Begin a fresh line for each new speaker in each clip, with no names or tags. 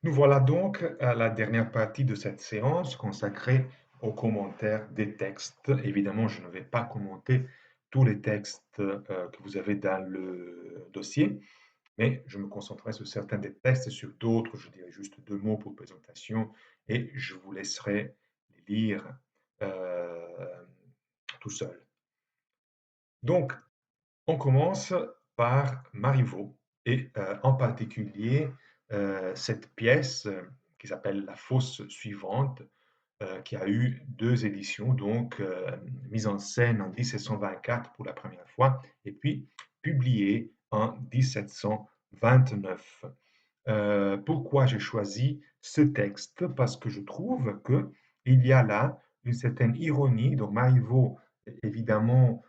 Nous voilà donc à la dernière partie de cette séance consacrée aux commentaires des textes. Évidemment, je ne vais pas commenter tous les textes que vous avez dans le dossier, mais je me concentrerai sur certains des textes et sur d'autres, je dirai juste deux mots pour présentation et je vous laisserai les lire euh, tout seul. Donc, on commence par Marivaux et en particulier cette pièce qui s'appelle La fosse suivante, qui a eu deux éditions, donc mise en scène en 1724 pour la première fois et puis publiée en 1729. Pourquoi j'ai choisi ce texte? Parce que je trouve qu'il y a là une certaine ironie. Donc Marivaux, évidemment,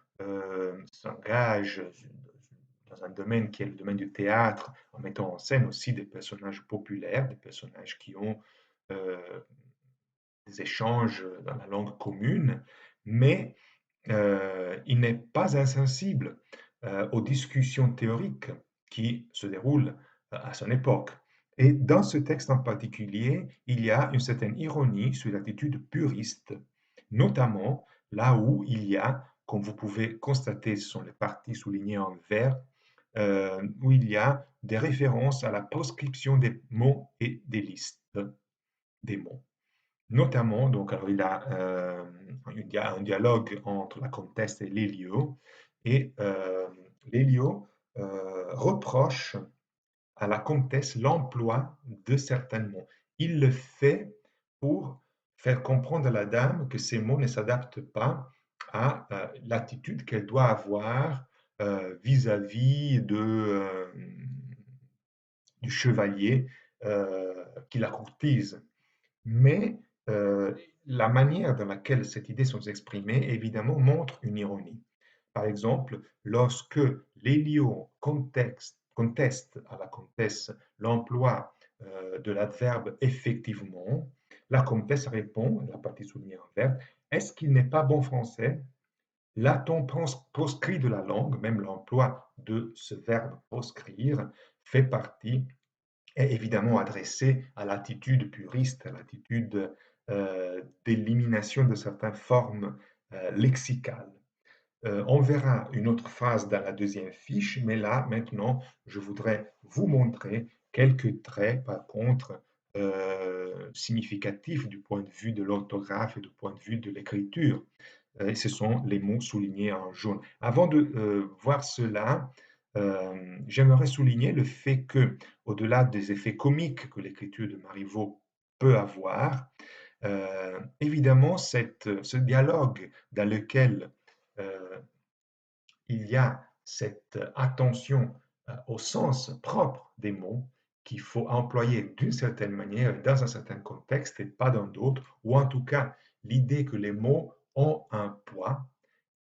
s'engage dans un domaine qui est le domaine du théâtre, en mettant en scène aussi des personnages populaires, des personnages qui ont euh, des échanges dans la langue commune, mais il n'est pas insensible aux discussions théoriques qui se déroulent à son époque. Et dans ce texte en particulier, il y a une certaine ironie sur l'attitude puriste, notamment là où il y a, comme vous pouvez constater, ce sont les parties soulignées en vert, où il y a des références à la proscription des mots et des listes des mots. Notamment, donc, alors il y a un dialogue entre la comtesse et Lélio, et Lélio reproche à la comtesse l'emploi de certains mots. Il le fait pour faire comprendre à la dame que ces mots ne s'adaptent pas à l'attitude qu'elle doit avoir vis-à-vis du chevalier qui la courtise. Mais la manière dans laquelle ces idées sont exprimées, évidemment, montre une ironie. Par exemple, lorsque Lélio conteste à la comtesse l'emploi de l'adverbe effectivement, la comtesse répond, la partie soulignée en vert, est-ce qu'il n'est pas bon français? L'a-t-on proscrit de la langue? Même l'emploi de ce verbe proscrire fait partie est évidemment adressé à l'attitude puriste, à l'attitude d'élimination de certaines formes lexicales. On verra une autre phrase dans la deuxième fiche, mais là, maintenant, je voudrais vous montrer quelques traits, par contre, significatifs du point de vue de l'orthographe et du point de vue de l'écriture. Et ce sont les mots soulignés en jaune. Avant de voir cela, j'aimerais souligner le fait que, au-delà des effets comiques que l'écriture de Marivaux peut avoir, évidemment, ce dialogue dans lequel euh, il y a cette attention au sens propre des mots qu'il faut employer d'une certaine manière, dans un certain contexte et pas dans d'autres, ou en tout cas l'idée que les mots ont un poids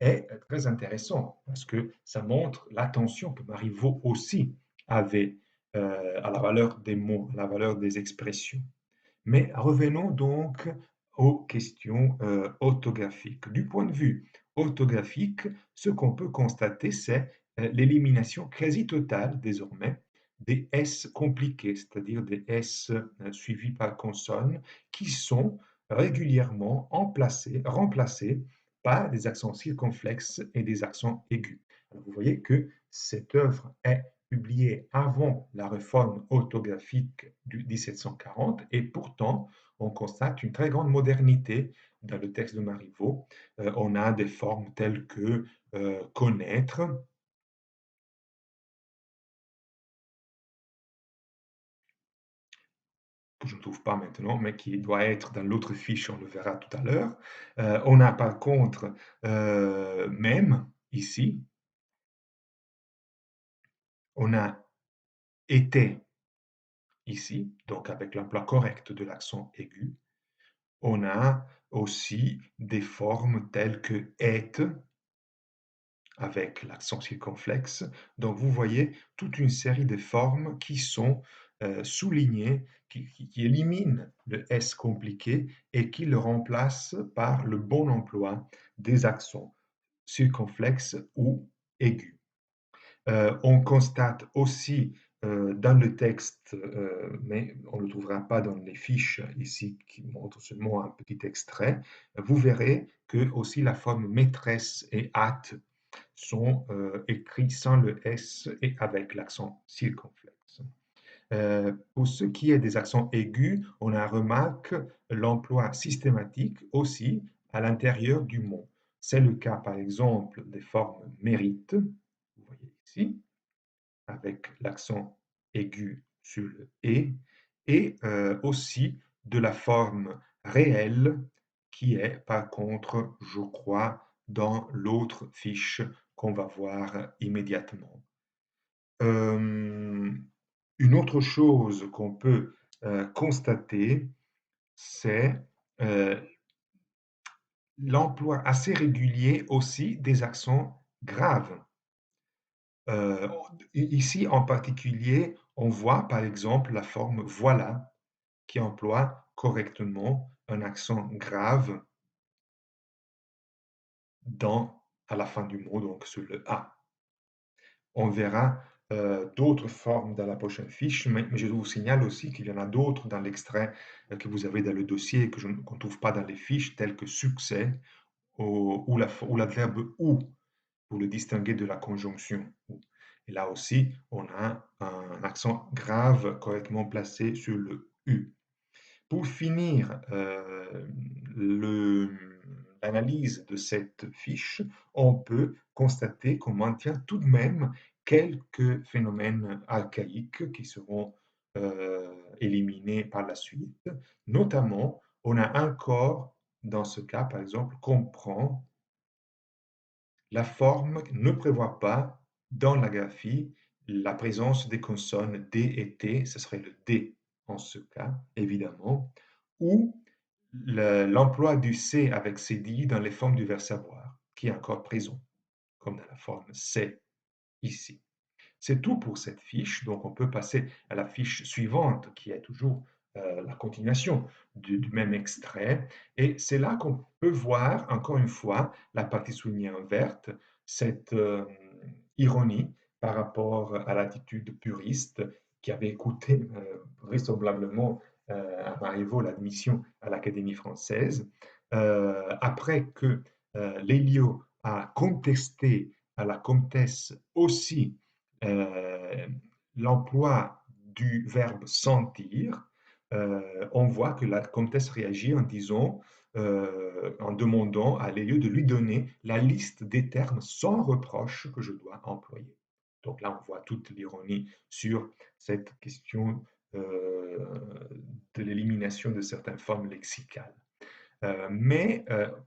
est très intéressant parce que ça montre l'attention que Marivaux aussi avait à la valeur des mots, à la valeur des expressions. Mais revenons donc aux questions orthographiques. Du point de vue orthographique, ce qu'on peut constater, c'est l'élimination quasi totale désormais des S compliqués, c'est-à-dire des S suivis par consonne, qui sont régulièrement remplacés par des accents circonflexes et des accents aigus. Alors, vous voyez que cette œuvre est publié avant la réforme orthographique du 1740 et pourtant on constate une très grande modernité dans le texte de Marivaux. On a des formes telles que connaître, que je ne trouve pas maintenant, mais qui doit être dans l'autre fiche, on le verra tout à l'heure. On a par contre même ici, on a été ici, donc avec l'emploi correct de l'accent aigu. On a aussi des formes telles que être avec l'accent circonflexe. Donc vous voyez toute une série de formes qui sont soulignées, qui éliminent le S compliqué et qui le remplacent par le bon emploi des accents circonflexes ou aigus. On constate aussi dans le texte, mais on ne le trouvera pas dans les fiches ici qui montrent seulement un petit extrait, vous verrez que aussi la forme maîtresse et hâte sont écrits sans le S et avec l'accent circonflexe. Pour ce qui est des accents aigus, on a remarque l'emploi systématique aussi à l'intérieur du mot. C'est le cas par exemple des formes mérite, vous voyez ici, avec l'accent aigu sur le et aussi de la forme réelle qui est par contre, je crois, dans l'autre fiche qu'on va voir immédiatement. Une autre chose qu'on peut constater, c'est euh, l'emploi assez régulier aussi des accents graves. Euh, Ici, en particulier, on voit par exemple la forme voilà qui emploie correctement un accent grave à la fin du mot, donc sur le A. On verra d'autres formes dans la prochaine fiche, mais je vous signale aussi qu'il y en a d'autres dans l'extrait que vous avez dans le dossier qu'on ne trouve pas dans les fiches, telles que succès ou l'adverbe ou, pour le distinguer de la conjonction ou. Et là aussi, on a un accent grave correctement placé sur le U. Pour finir l'analyse de cette fiche, on peut constater qu'on maintient tout de même quelques phénomènes archaïques qui seront éliminés par la suite. Notamment, on a un corps, dans ce cas par exemple, comprend la forme ne prévoit pas dans la graphie la présence des consonnes D et T, ce serait le D en ce cas, évidemment, ou l'emploi du C avec CD dans les formes du verbe savoir, qui est encore présent, comme dans la forme C ici. C'est tout pour cette fiche, donc on peut passer à la fiche suivante, qui est toujours la continuation du même extrait. Et c'est là qu'on peut voir, encore une fois, la partie soulignée en verte, cette ironie par rapport à l'attitude puriste qui avait écouté vraisemblablement à Marivaux l'admission à l'Académie française. Après que Lélio a contesté à la comtesse aussi euh, l'emploi du verbe sentir, on voit que la comtesse réagit en disant, en demandant à Lélio de lui donner la liste des termes sans reproche que je dois employer. Donc là, on voit toute l'ironie sur cette question de l'élimination de certaines formes lexicales.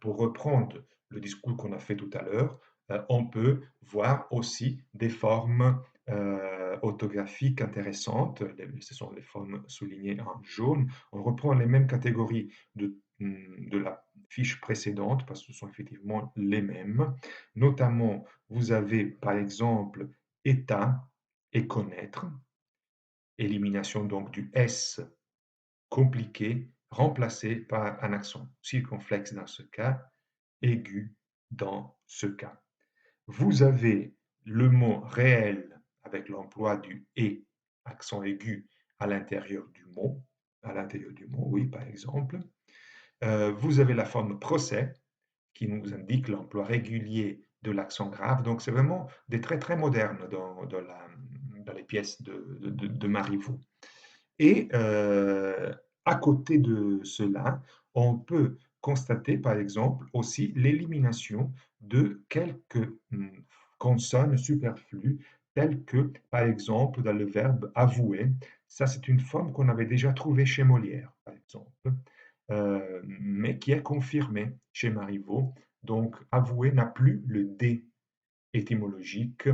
Pour reprendre le discours qu'on a fait tout à l'heure, on peut voir aussi des formes orthographiques intéressantes. Ce sont les formes soulignées en jaune. On reprend les mêmes catégories de la fiche précédente parce que ce sont effectivement les mêmes. Notamment, vous avez par exemple état et connaître, élimination donc du S compliqué remplacé par un accent circonflexe dans ce cas, aigu dans ce cas. Vous avez le mot réel avec l'emploi du et, accent aigu, à l'intérieur du mot, oui, par exemple. Vous avez la forme procès qui nous indique l'emploi régulier de l'accent grave. Donc, c'est vraiment des traits très modernes dans les pièces de Marivaux. Et à côté de cela, on peut constater par exemple aussi l'élimination de quelques consonnes superflues, telles que par exemple dans le verbe avouer. Ça, c'est une forme qu'on avait déjà trouvée chez Molière, par exemple, mais qui est confirmée chez Marivaux. Donc, avouer n'a plus le D étymologique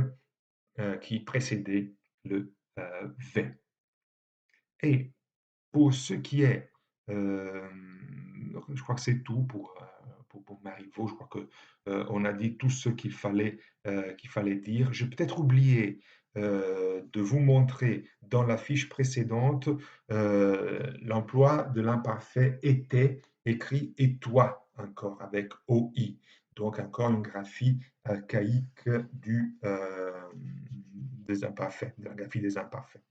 qui précédait le V. Et pour ce qui est, je crois que c'est tout pour Marivaux. Je crois que on a dit tout ce qu'il fallait dire. J'ai peut-être oublié de vous montrer dans la fiche précédente l'emploi de l'imparfait était écrit et toi encore avec OI. Donc encore une graphie archaïque des imparfaits, de la graphie des imparfaits.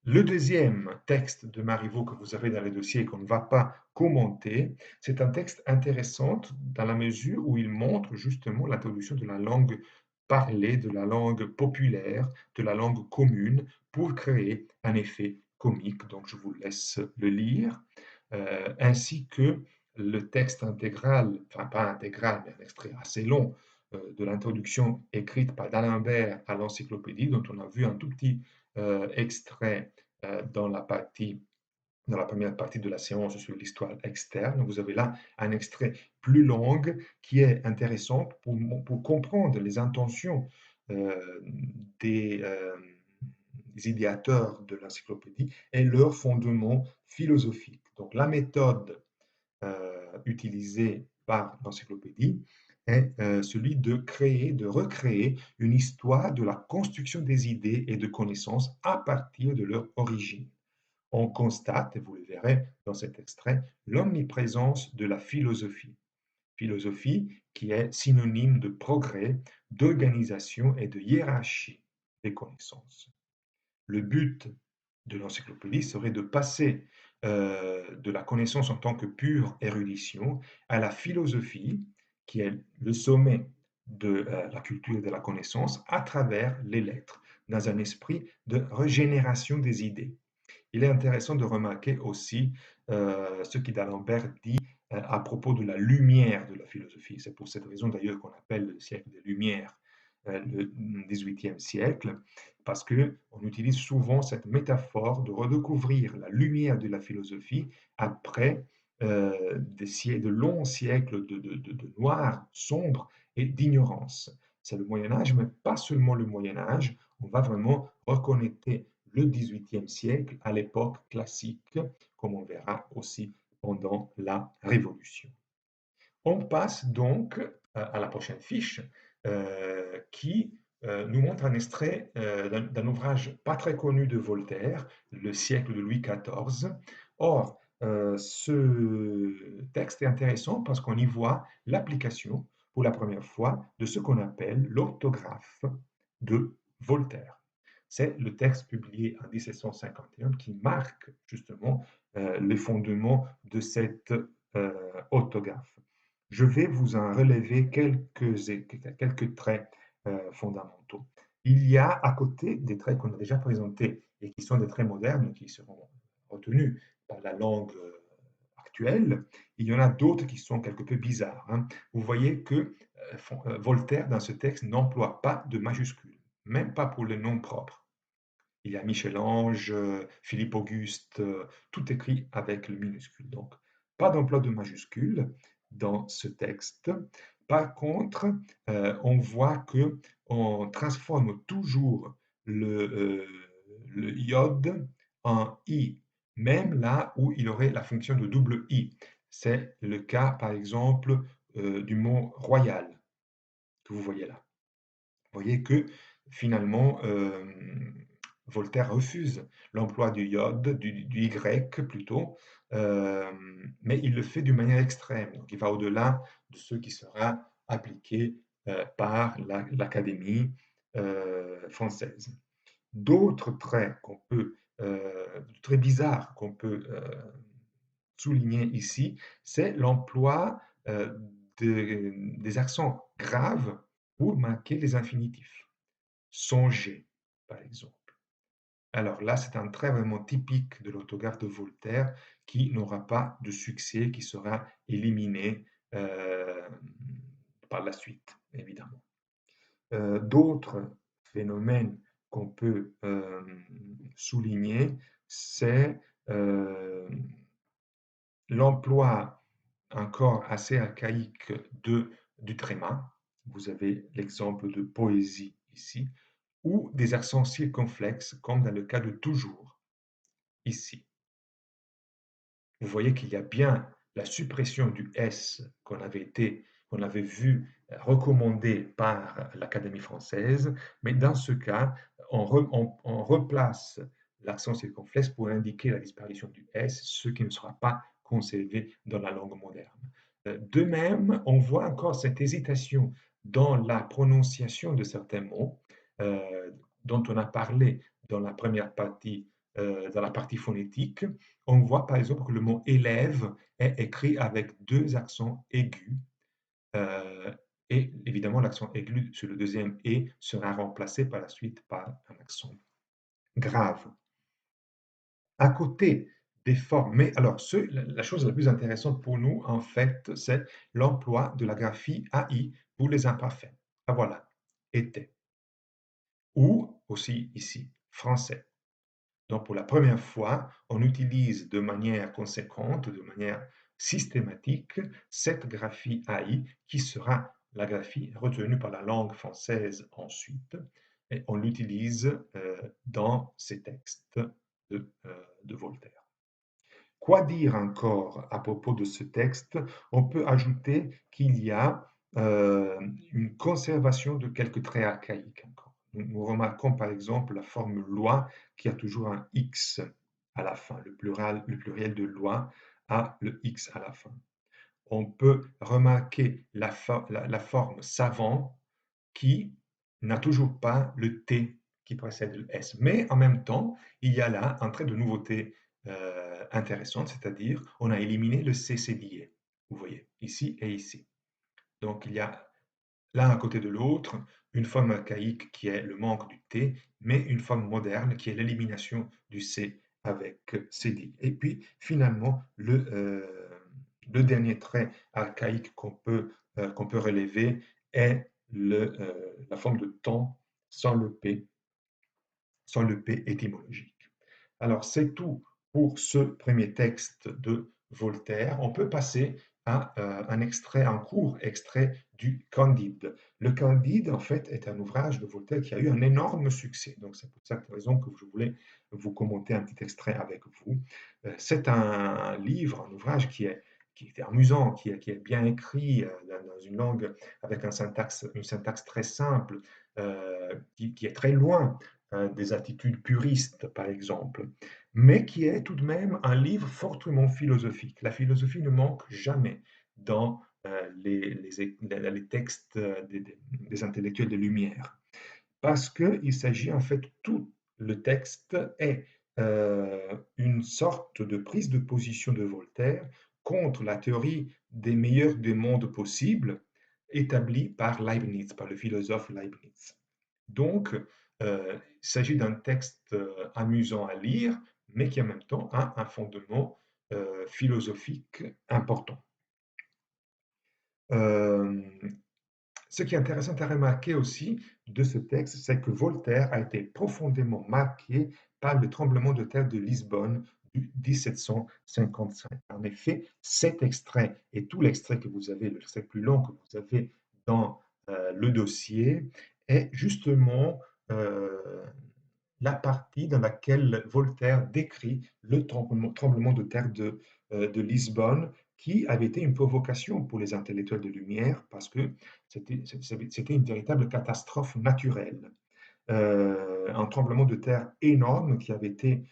Le deuxième texte de Marivaux que vous avez dans le dossier et qu'on ne va pas commenter, c'est un texte intéressant dans la mesure où il montre justement l'introduction de la langue parlée, de la langue populaire, de la langue commune pour créer un effet comique. Donc je vous laisse le lire, ainsi que le texte intégral, enfin pas intégral, mais un extrait assez long de l'introduction écrite par d'Alembert à l'encyclopédie, dont on a vu un tout petit extrait dans dans la première partie de la séance sur l'histoire externe. Vous avez là un extrait plus long qui est intéressant pour comprendre les intentions euh, des, euh, des idéateurs de l'encyclopédie et leurs fondements philosophiques. Donc la méthode utilisée par l'encyclopédie est celui de créer, de recréer une histoire de la construction des idées et de connaissances à partir de leur origine. On constate, et vous le verrez dans cet extrait, l'omniprésence de la philosophie. Philosophie qui est synonyme de progrès, d'organisation et de hiérarchie des connaissances. Le but de l'encyclopédie serait de passer de la connaissance en tant que pure érudition à la philosophie, qui est le sommet de la culture et de la connaissance, à travers les lettres, dans un esprit de régénération des idées. Il est intéressant de remarquer aussi ce qu'Alembert dit à propos de la lumière de la philosophie. C'est pour cette raison d'ailleurs qu'on appelle le siècle des Lumières le XVIIIe siècle, parce qu'on utilise souvent cette métaphore de redécouvrir la lumière de la philosophie après de longs siècles de noir, sombre et d'ignorance. C'est le Moyen Âge, mais pas seulement le Moyen Âge. On va vraiment reconnecter le XVIIIe siècle à l'époque classique, comme on verra aussi pendant la Révolution. On passe donc à la prochaine fiche qui nous montre un extrait d'un ouvrage pas très connu de Voltaire, Le siècle de Louis XIV. Or, ce texte est intéressant parce qu'on y voit l'application pour la première fois de ce qu'on appelle l'orthographe de Voltaire. C'est le texte publié en 1751 qui marque justement les fondements de cette orthographe. Je vais vous en relever quelques traits fondamentaux. Il y a à côté des traits qu'on a déjà présentés et qui sont des traits modernes, qui seront retenus par la langue actuelle, il y en a d'autres qui sont quelque peu bizarres. Hein. Vous voyez que Voltaire, dans ce texte, n'emploie pas de majuscules, même pas pour les noms propres. Il y a Michel-Ange, Philippe Auguste, tout écrit avec le minuscule. Donc, pas d'emploi de majuscules dans ce texte. Par contre, on voit que on transforme toujours le iode en i, même là où il aurait la fonction de double i. C'est le cas, par exemple, du mot royal que vous voyez là. Vous voyez que finalement, Voltaire refuse l'emploi du iode, du y plutôt, mais il le fait d'une manière extrême. Donc il va au-delà de ce qui sera appliqué par l'Académie française. D'autres traits très bizarres qu'on peut souligner ici, c'est l'emploi des accents graves pour marquer les infinitifs. Songer, par exemple. Alors là, c'est un trait vraiment typique de l'orthographe de Voltaire qui n'aura pas de succès, qui sera éliminé par la suite, évidemment. D'autres phénomènes qu'on peut souligner, c'est l'emploi encore assez archaïque du tréma. Vous avez l'exemple de poésie ici, ou des accents circonflexes, comme dans le cas de toujours, ici. Vous voyez qu'il y a bien la suppression du S qu'on avait vu recommandé par l'Académie française, mais dans ce cas, on replace l'accent circonflexe pour indiquer la disparition du S, ce qui ne sera pas conservé dans la langue moderne. De même, on voit encore cette hésitation dans la prononciation de certains mots, dont on a parlé dans la première partie, dans la partie phonétique, on voit par exemple que le mot élève est écrit avec deux accents aigus. euh, et évidemment, l'accent aigu sur le deuxième et sera remplacé par la suite par un accent grave. À côté des formes, mais alors la chose la plus intéressante pour nous, en fait, c'est l'emploi de la graphie AI pour les imparfaits. Ah voilà, était. Ou aussi ici, français. Donc pour la première fois, on utilise de manière conséquente, de manière systématique, cette graphie AI qui sera la graphie retenue par la langue française ensuite, et on l'utilise dans ces textes de Voltaire. Quoi dire encore à propos de ce texte? On peut ajouter qu'il y a une conservation de quelques traits archaïques encore. Nous remarquons par exemple la forme loi qui a toujours un X à la fin. Le pluriel de loi a le X à la fin. On peut remarquer la forme savant qui n'a toujours pas le T qui précède le S. Mais en même temps, il y a là un trait de nouveauté intéressante, c'est-à-dire on a éliminé le C cédillé. Vous voyez, ici et ici. Donc il y a l'un à côté de l'autre une forme archaïque qui est le manque du T, mais une forme moderne qui est l'élimination du C avec cédille. Et puis finalement, le dernier trait archaïque qu'on peut relever est la forme de temps sans le P, sans le P étymologique. Alors c'est tout pour ce premier texte de Voltaire. On peut passer à un extrait, un court extrait du Candide. Le Candide, en fait, est un ouvrage de Voltaire qui a eu un énorme succès. Donc c'est pour cette raison que je voulais vous commenter un petit extrait avec vous. C'est un livre, un ouvrage qui est amusant, qui est bien écrit dans une langue avec une syntaxe très simple, qui est très loin des attitudes puristes, par exemple, mais qui est tout de même un livre fortement philosophique. La philosophie ne manque jamais dans les textes des intellectuels de Lumière, parce qu'il s'agit en fait, tout le texte est une sorte de prise de position de Voltaire contre la théorie des meilleurs des mondes possibles établie par Leibniz, par le philosophe Leibniz. Donc, il s'agit d'un texte amusant à lire, mais qui en même temps a un fondement philosophique important. Euh, Ce qui est intéressant à remarquer aussi de ce texte, c'est que Voltaire a été profondément marqué par le tremblement de terre de Lisbonne du 1755. En effet, cet extrait et tout l'extrait que vous avez, l'extrait plus long que vous avez dans le dossier, est justement la partie dans laquelle Voltaire décrit le tremblement de terre de Lisbonne, qui avait été une provocation pour les intellectuels de Lumière, parce que c'était une véritable catastrophe naturelle. Un tremblement de terre énorme qui avait été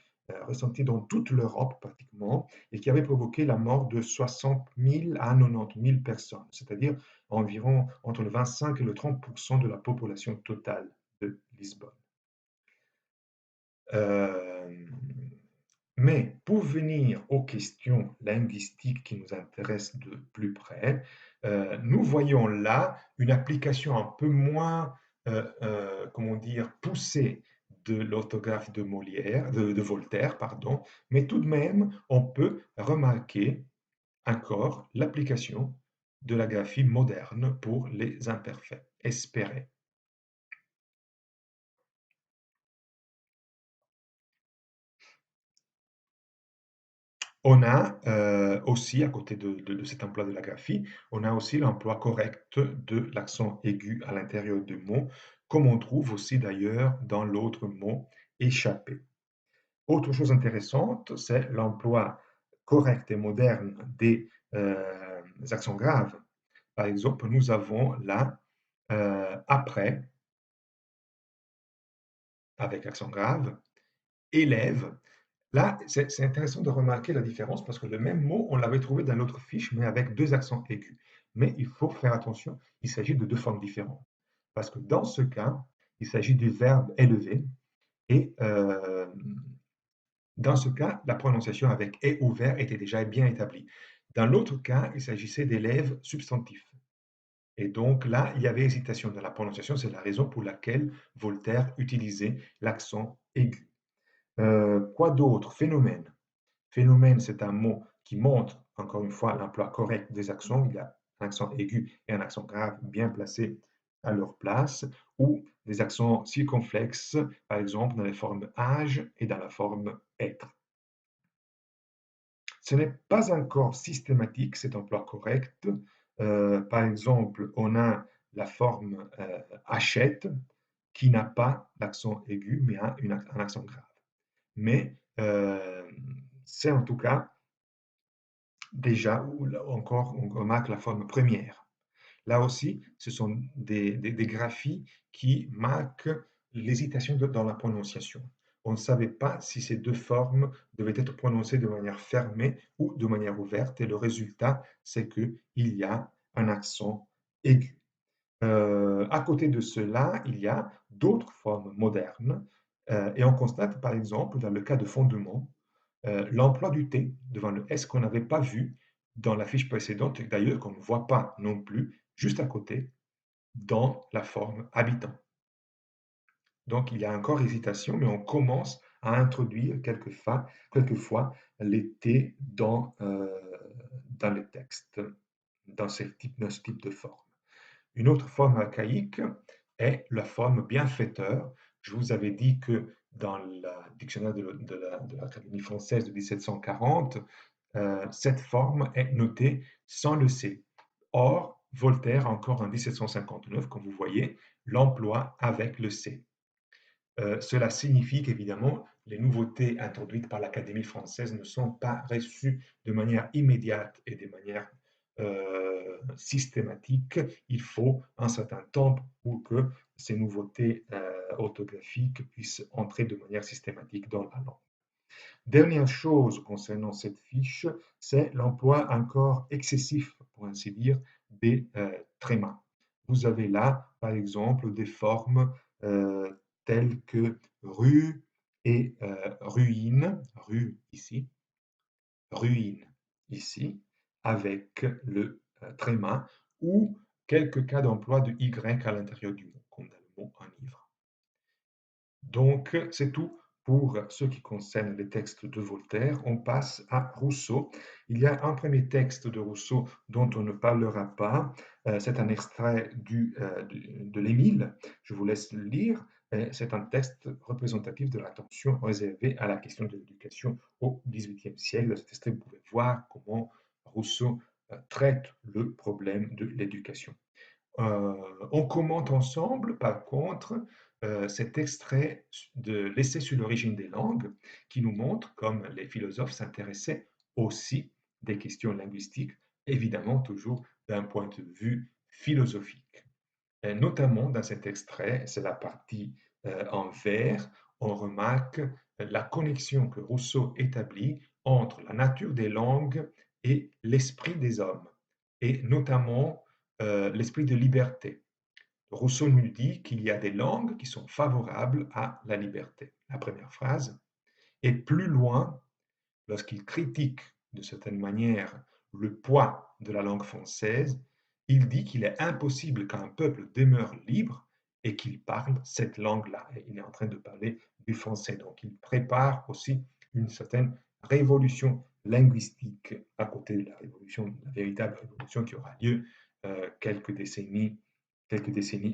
ressenti dans toute l'Europe pratiquement, et qui avait provoqué la mort de 60 000 à 90 000 personnes, c'est-à-dire environ entre le 25 et le 30% de la population totale de Lisbonne. Euh, mais pour venir aux questions linguistiques qui nous intéressent de plus près, nous voyons là une application un peu moins, comment dire, poussée de l'orthographe de Molière, de Voltaire, pardon, mais tout de même, on peut remarquer encore l'application de la graphie moderne pour les imperfects, espérer. On a aussi, à côté de cet emploi de la graphie, on a aussi l'emploi correct de l'accent aigu à l'intérieur du mot, comme on trouve aussi d'ailleurs dans l'autre mot échappé. Autre chose intéressante, c'est l'emploi correct et moderne des accents graves. Par exemple, nous avons là après, avec accent grave, élève. Là, c'est intéressant de remarquer la différence parce que le même mot, on l'avait trouvé dans l'autre fiche, mais avec deux accents aigus. Mais il faut faire attention, il s'agit de deux formes différentes. Parce que dans ce cas, il s'agit du verbe élever et dans ce cas, la prononciation avec «et» ouvert était déjà bien établie. Dans l'autre cas, il s'agissait d'élèves substantifs et donc là, il y avait hésitation dans la prononciation. C'est la raison pour laquelle Voltaire utilisait l'accent aigu. Quoi d'autre? Phénomène. Phénomène, c'est un mot qui montre, encore une fois, l'emploi correct des accents. Il y a un accent aigu et un accent grave bien placés à leur place, ou des accents circonflexes, par exemple dans les formes âge et dans la forme être. Ce n'est pas encore systématique, cet emploi correct. Par exemple, on a la forme achète qui n'a pas l'accent aigu, mais a un accent grave. Mais c'est en tout cas déjà, ou là encore, on remarque la forme première. Là aussi, ce sont des graphies qui marquent l'hésitation dans la prononciation. On ne savait pas si ces deux formes devaient être prononcées de manière fermée ou de manière ouverte, et le résultat, c'est qu'il y a un accent aigu. À côté de cela, il y a d'autres formes modernes, et on constate par exemple dans le cas de fondement, l'emploi du T devant le S qu'on n'avait pas vu dans la fiche précédente et d'ailleurs qu'on ne voit pas non plus juste à côté dans la forme habitant. Donc il y a encore hésitation, mais on commence à introduire quelquefois les T dans les textes, dans ce type de forme. Une autre forme archaïque est la forme bienfaiteur. Je vous avais dit que dans le dictionnaire de l'Académie française de 1740, cette forme est notée sans le C. Or, Voltaire, encore en 1759, comme vous voyez, l'emploie avec le C. Cela signifie qu'évidemment, les nouveautés introduites par l'Académie française ne sont pas reçues de manière immédiate et de manière systématique. Il faut un certain temps pour que ces nouveautés orthographiques puissent entrer de manière systématique dans la langue. Dernière chose concernant cette fiche, c'est l'emploi encore excessif, pour ainsi dire, des trémas. Vous avez là, par exemple, des formes euh, telles que rue et ruine, rue ici, ruine ici, avec le tréma, ou quelques cas d'emploi de Y à l'intérieur du mot, comme dans le mot enivre. Donc, c'est tout pour ce qui concerne les textes de Voltaire. On passe à Rousseau. Il y a un premier texte de Rousseau dont on ne parlera pas. C'est un extrait de l'Émile. Je vous laisse le lire. C'est un texte représentatif de l'attention réservée à la question de l'éducation au XVIIIe siècle. Dans cet extrait, vous pouvez voir comment Rousseau traite le problème de l'éducation. On commente ensemble, par contre, cet extrait de l'Essai sur l'origine des langues qui nous montre comme les philosophes s'intéressaient aussi des questions linguistiques, évidemment toujours d'un point de vue philosophique. Et notamment dans cet extrait, c'est la partie en vert, on remarque la connexion que Rousseau établit entre la nature des langues et l'esprit des hommes, et notamment l'esprit de liberté. Rousseau nous dit qu'il y a des langues qui sont favorables à la liberté. La première phrase. Et plus loin, lorsqu'il critique de certaine manière le poids de la langue française, il dit qu'il est impossible qu'un peuple demeure libre et qu'il parle cette langue-là. Et il est en train de parler du français. Donc il prépare aussi une certaine révolution linguistique à côté de la révolution, la véritable révolution qui aura lieu quelques décennies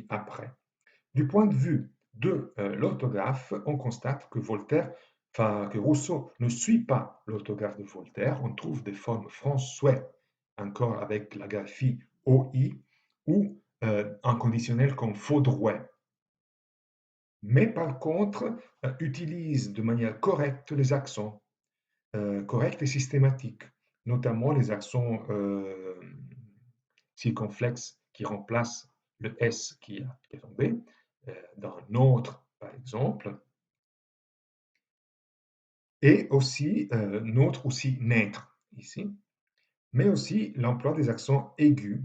après. Du point de vue de l'orthographe, on constate que que Rousseau ne suit pas l'orthographe de Voltaire. On trouve des formes François encore avec la graphie OI ou un conditionnel comme faudrouet. Mais par contre, utilise de manière correcte les accents, corrects et systématiques, notamment les accents circonflexes qui remplacent le S qui est tombé, dans notre, par exemple, et aussi notre, aussi naître, ici, mais aussi l'emploi des accents aigus,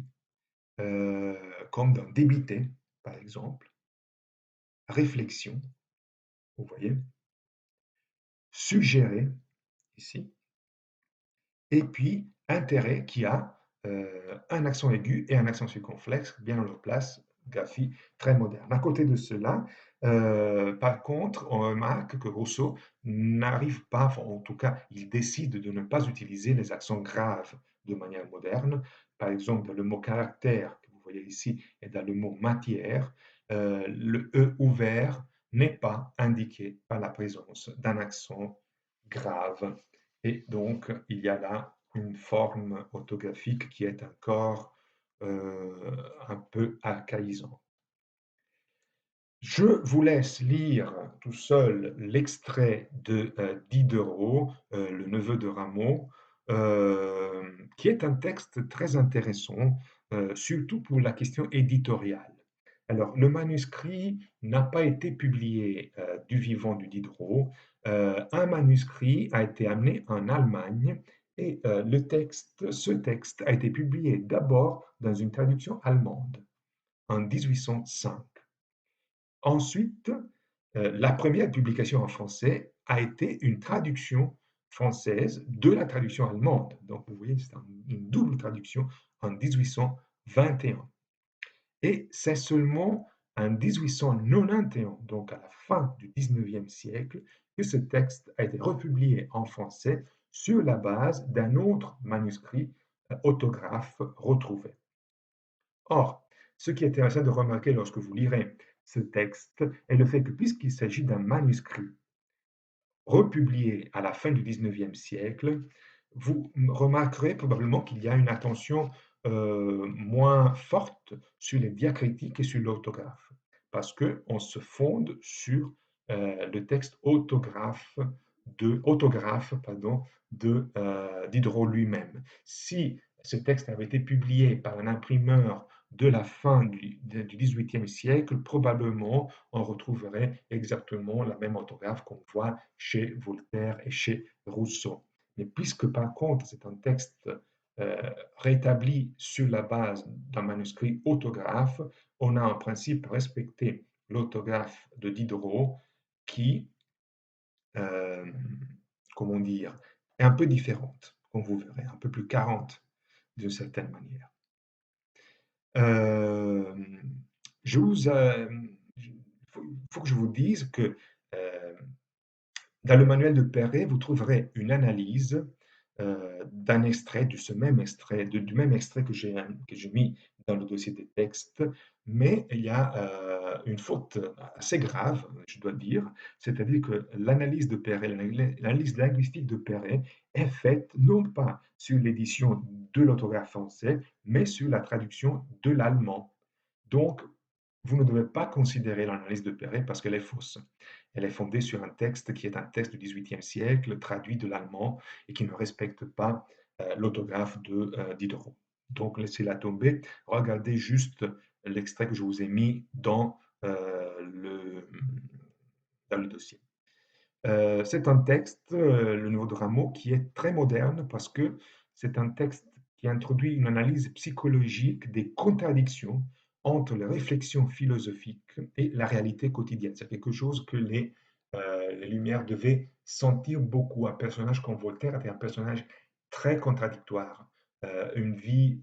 comme dans débiter, par exemple, réflexion, vous voyez, suggérer, ici, et puis intérêt qui a un accent aigu et un accent circonflexe bien à leur place, graphie très moderne. À côté de cela, par contre, on remarque que Rousseau n'arrive pas, enfin, en tout cas, il décide de ne pas utiliser les accents graves de manière moderne. Par exemple, dans le mot caractère, que vous voyez ici, et dans le mot matière, le E ouvert n'est pas indiqué par la présence d'un accent grave. Et donc, il y a là une forme orthographique qui est encore un peu archaïsante. Je vous laisse lire tout seul l'extrait de Diderot, le neveu de Rameau, qui est un texte très intéressant, surtout pour la question éditoriale. Alors, le manuscrit n'a pas été publié du vivant du Diderot. Un manuscrit a été amené en Allemagne et ce texte a été publié d'abord dans une traduction allemande en 1805. Ensuite, la première publication en français a été une traduction française de la traduction allemande. Donc, vous voyez, c'est une double traduction en 1821. Et c'est seulement en 1891, donc à la fin du 19e siècle, que ce texte a été republié en français sur la base d'un autre manuscrit autographe retrouvé. Or, ce qui est intéressant de remarquer lorsque vous lirez ce texte est le fait que puisqu'il s'agit d'un manuscrit republié à la fin du 19e siècle, vous remarquerez probablement qu'il y a une attention moins forte sur les diacritiques et sur l'orthographe, parce qu'on se fonde sur le texte de Diderot lui-même. Si ce texte avait été publié par un imprimeur de la fin du XVIIIe siècle, probablement on retrouverait exactement la même orthographe qu'on voit chez Voltaire et chez Rousseau. Mais puisque par contre c'est un texte rétabli sur la base d'un manuscrit autographe, on a en principe respecté l'orthographe de Diderot qui, euh, comment dire, est un peu différente, comme vous verrez, un peu plus carente d'une certaine manière. Euh, je vous, il faut que je vous dise que euh, dans le manuel de Perret, vous trouverez une analyse d'un extrait, de ce même extrait, du même extrait que j'ai mis dans le dossier des textes, mais il y a une faute assez grave, je dois dire, c'est-à-dire que l'analyse de Perret, l'analyse linguistique de Perret est faite non pas sur l'édition de l'orthographe français, mais sur la traduction de l'allemand. Donc, vous ne devez pas considérer l'analyse de Perret parce qu'elle est fausse. Elle est fondée sur un texte qui est un texte du XVIIIe siècle, traduit de l'allemand et qui ne respecte pas l'autographe de Diderot. Donc laissez-la tomber. Regardez juste l'extrait que je vous ai mis dans le dossier. C'est un texte, le Nouveau de Rameau, qui est très moderne parce que c'est un texte qui introduit une analyse psychologique des contradictions entre les réflexions philosophiques et la réalité quotidienne. C'est quelque chose que les Lumières devaient sentir beaucoup. Un personnage comme Voltaire était un personnage très contradictoire. Une vie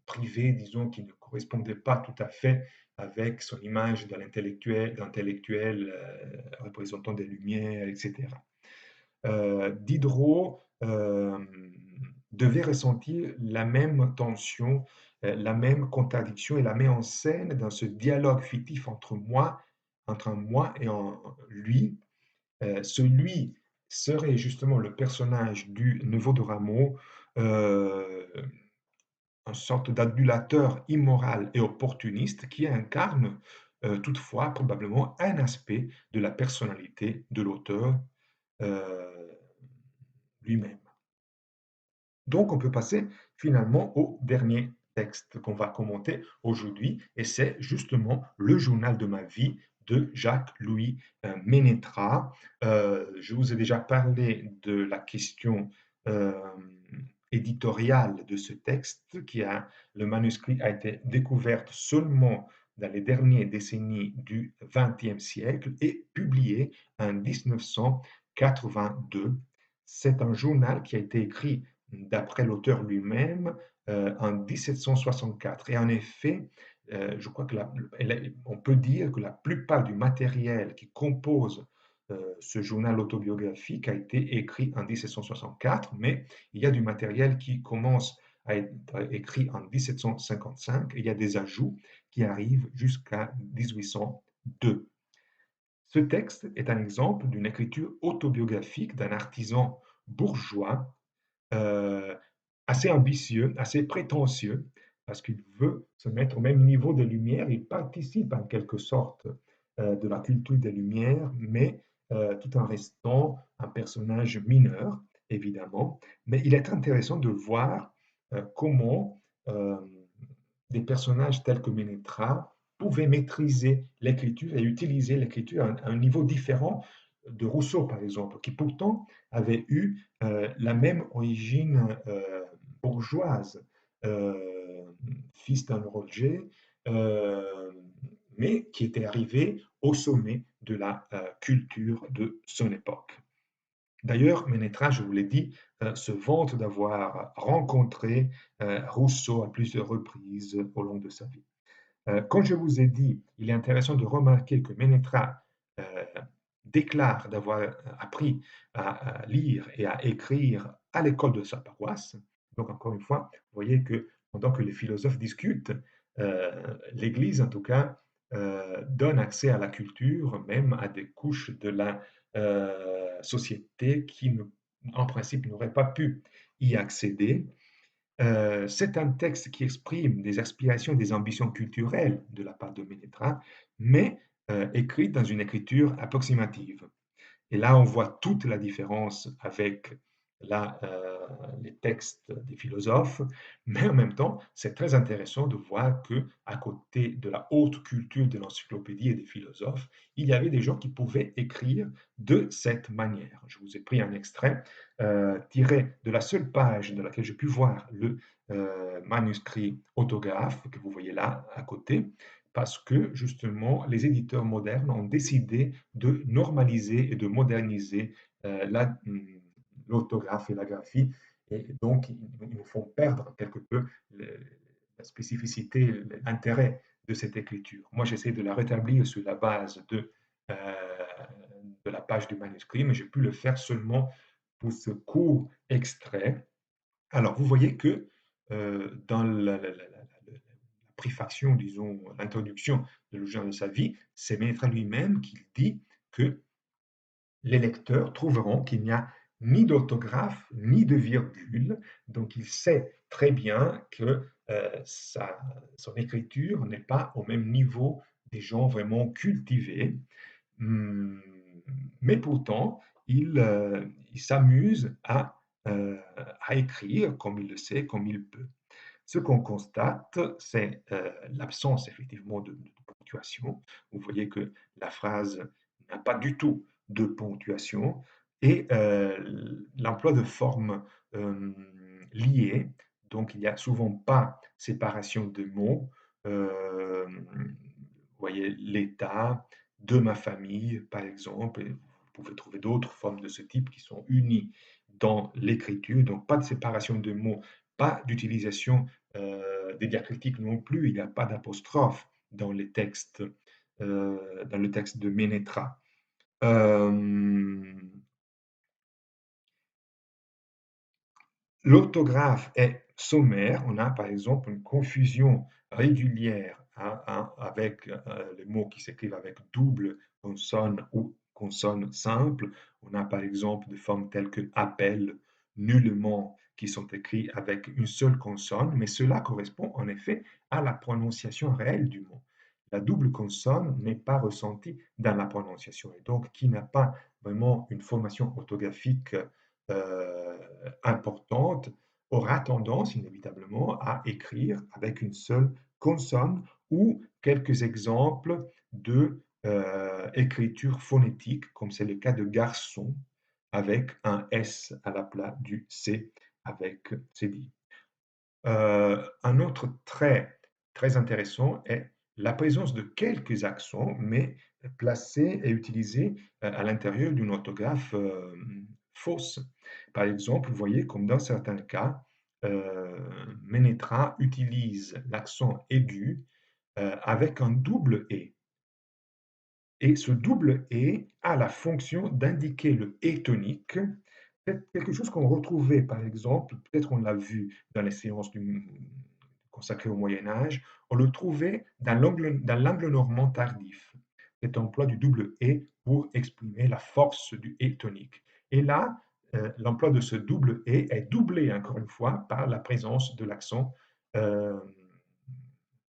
privée, disons, qui ne correspondait pas tout à fait avec son image de d'intellectuel représentant des Lumières, etc. Diderot devait ressentir la même tension, la même contradiction et la met en scène dans ce dialogue fictif entre un moi et lui. Celui serait justement le personnage du neveu de Rameau, euh, une sorte d'adulateur immoral et opportuniste qui incarne toutefois probablement un aspect de la personnalité de l'auteur euh, lui-même. Donc on peut passer finalement au dernier texte qu'on va commenter aujourd'hui, et c'est justement le journal de ma vie de Jacques-Louis Ménétral. Je vous ai déjà parlé de la question euh, éditoriale de ce texte, le manuscrit a été découvert seulement dans les dernières décennies du XXe siècle et publié en 1982. C'est un journal qui a été écrit, d'après l'auteur lui-même, en 1764. Et en effet, je crois que on peut dire que la plupart du matériel qui compose ce journal autobiographique a été écrit en 1764, mais il y a du matériel qui commence à être écrit en 1755 et il y a des ajouts qui arrivent jusqu'à 1802. Ce texte est un exemple d'une écriture autobiographique d'un artisan bourgeois euh, assez ambitieux, assez prétentieux, parce qu'il veut se mettre au même niveau des Lumières. Il participe en quelque sorte de la culture des Lumières, mais tout en restant un personnage mineur, évidemment. Mais il est intéressant de voir comment des personnages tels que Ménétra pouvaient maîtriser l'écriture et utiliser l'écriture à un niveau différent de Rousseau, par exemple, qui pourtant avait eu la même origine bourgeoise, fils d'un horloger, euh, mais qui était arrivé au sommet de la culture de son époque. D'ailleurs, Ménétras, je vous l'ai dit, se vante d'avoir rencontré Rousseau à plusieurs reprises au long de sa vie. Comme je vous ai dit, il est intéressant de remarquer que Ménétras euh, déclare d'avoir appris à lire et à écrire à l'école de sa paroisse. Donc, encore une fois, vous voyez que pendant que les philosophes discutent, l'Église, en tout cas, donne accès à la culture, même à des couches de la société qui, en principe, n'auraient pas pu y accéder. C'est un texte qui exprime des aspirations, des ambitions culturelles de la part de Ménétra, mais écrit dans une écriture approximative. Et là, on voit toute la différence avec les textes des philosophes, mais en même temps, c'est très intéressant de voir que, à côté de la haute culture de l'encyclopédie et des philosophes, il y avait des gens qui pouvaient écrire de cette manière. Je vous ai pris un extrait tiré de la seule page de laquelle j'ai pu voir le manuscrit autographe que vous voyez là à côté, parce que justement, les éditeurs modernes ont décidé de normaliser et de moderniser l'orthographe et la graphie. Et donc, ils nous font perdre quelque peu la spécificité, l'intérêt de cette écriture. Moi, j'essaie de la rétablir sur la base de la page du manuscrit, mais j'ai pu le faire seulement pour ce court extrait. Alors, vous voyez que dans la préfaction, disons, l'introduction de Le genre de sa vie, c'est Ménétrais lui-même qui dit que les lecteurs trouveront qu'il n'y a ni d'orthographe ni de virgule, donc il sait très bien que son écriture n'est pas au même niveau des gens vraiment cultivés. Hum, mais pourtant, il s'amuse à écrire comme il le sait, comme il peut. Ce qu'on constate, c'est l'absence effectivement de ponctuation. Vous voyez que la phrase n'a pas du tout de ponctuation et l'emploi de formes euh, liées. Donc, il n'y a souvent pas séparation de mots. Vous voyez l'état de ma famille, par exemple. Et vous pouvez trouver d'autres formes de ce type qui sont unies dans l'écriture. Donc, pas de séparation de mots, pas d'utilisation des diacritiques non plus. Il n'y a pas d'apostrophe dans les textes, dans le texte de Ménétra. Euh, L'orthographe est sommaire. On a par exemple une confusion régulière avec les mots qui s'écrivent avec double consonne ou consonne simple. On a par exemple des formes telles que appel, nullement, qui sont écrits avec une seule consonne, mais cela correspond en effet à la prononciation réelle du mot. La double consonne n'est pas ressentie dans la prononciation et donc qui n'a pas vraiment une formation orthographique euh, importante aura tendance inévitablement à écrire avec une seule consonne ou quelques exemples de écriture phonétique, comme c'est le cas de garçon, avec un S à la place du C avec cédille. Un autre trait très intéressant est la présence de quelques accents, mais placés et utilisés à l'intérieur d'une orthographe fausse. Par exemple, vous voyez comme dans certains cas, Ménétra utilise l'accent aigu avec un double «et». Et ce double «et» a la fonction d'indiquer le «et» tonique, peut-être quelque chose qu'on retrouvait par exemple, peut-être on l'a vu dans les séances consacrées au Moyen Âge, on le trouvait dans l'angle normand tardif, cet emploi du double «et» pour exprimer la force du «et» tonique. Et là, l'emploi de ce double «et» est doublé encore une fois par la présence de l'accent euh,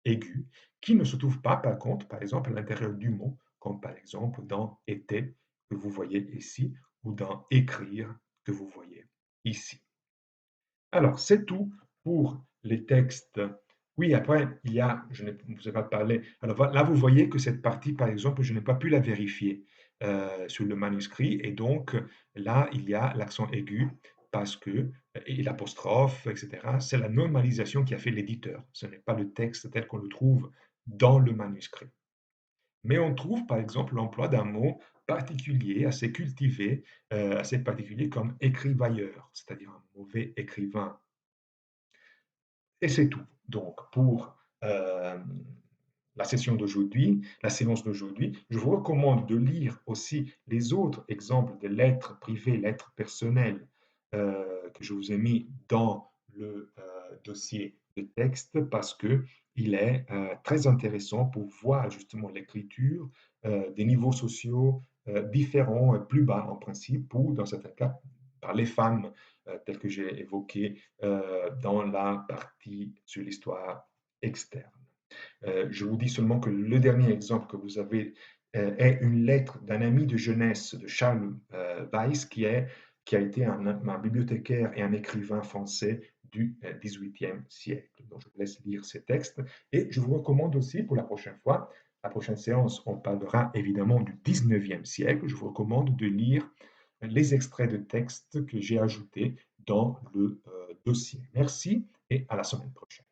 aigu, qui ne se trouve pas par contre, par exemple, à l'intérieur du mot, comme par exemple dans était, que vous voyez ici, ou dans écrire, que vous voyez ici. Alors, c'est tout pour les textes. Oui, après, il y a, je ne vous ai pas parlé, alors là, vous voyez que cette partie, par exemple, je n'ai pas pu la vérifier sur le manuscrit, et donc là, il y a l'accent aigu, parce que, et l'apostrophe, etc., c'est la normalisation qui a fait l'éditeur. Ce n'est pas le texte tel qu'on le trouve dans le manuscrit. Mais on trouve, par exemple, l'emploi d'un mot particulier, assez cultivé, assez particulier comme écrivailleur, c'est-à-dire un mauvais écrivain. Et c'est tout. Donc, pour la session d'aujourd'hui, la séance d'aujourd'hui, je vous recommande de lire aussi les autres exemples de lettres privées, lettres personnelles que je vous ai mis dans le dossier de texte parce que il est très intéressant pour voir justement l'écriture des niveaux sociaux différents, plus bas en principe, ou dans certains cas par les femmes, telles que j'ai évoqué dans la partie sur l'histoire externe. Je vous dis seulement que le dernier exemple que vous avez est une lettre d'un ami de jeunesse de Charles Weiss, qui a été un bibliothécaire et un écrivain français du XVIIIe siècle. Donc, je vous laisse lire ces textes. Et je vous recommande aussi pour la prochaine fois, la prochaine séance, on parlera évidemment du XIXe siècle. Je vous recommande de lire les extraits de textes que j'ai ajoutés dans le dossier. Merci et à la semaine prochaine.